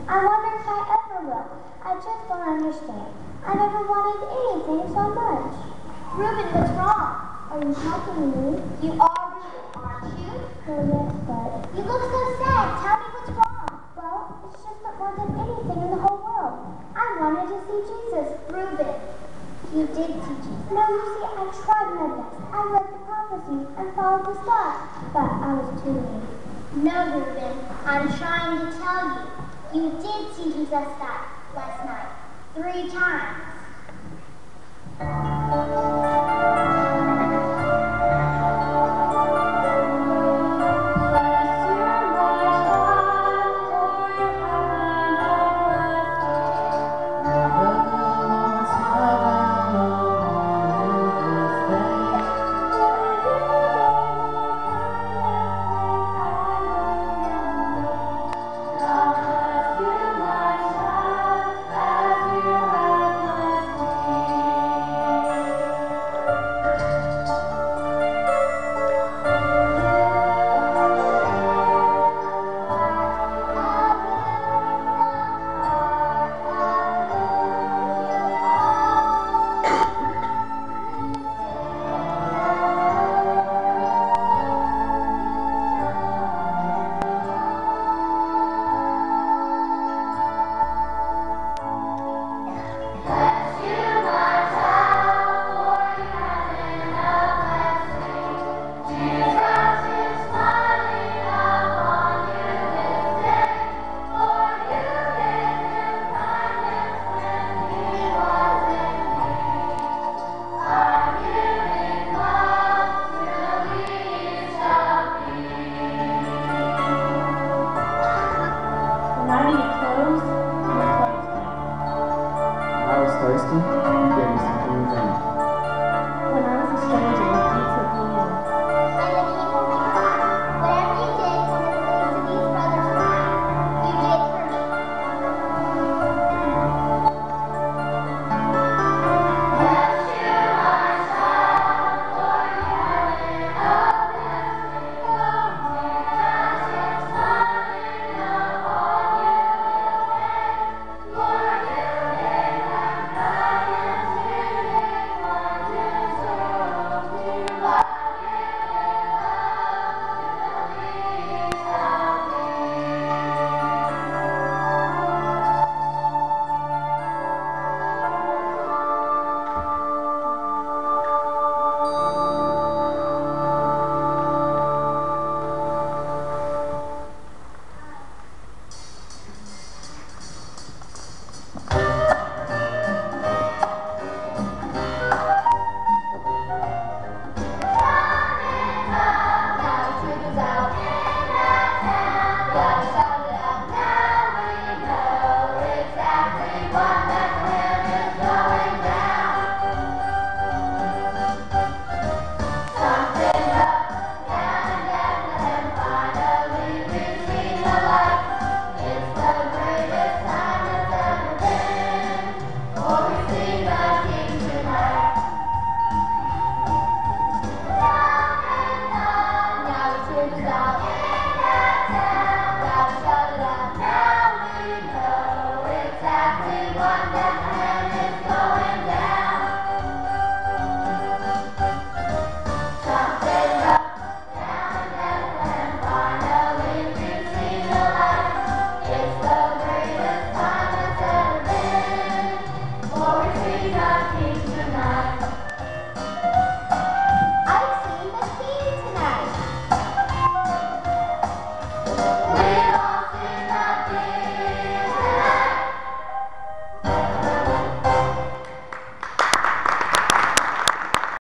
I wonder if I ever will. I just don't understand. I never wanted anything so much. Reuben, what's wrong? Are you talking to me? You are Reuben, aren't you? Oh, yes, but... You look so sad. Tell me what's wrong. Well, it's just that more than anything in the whole world, I wanted to see Jesus. Reuben, you did see Jesus. No, you see, I tried my best. I read the prophecies and followed the star, but I was too late. No, Reuben, I'm trying to tell you. You did see Jesus last night. 3 times.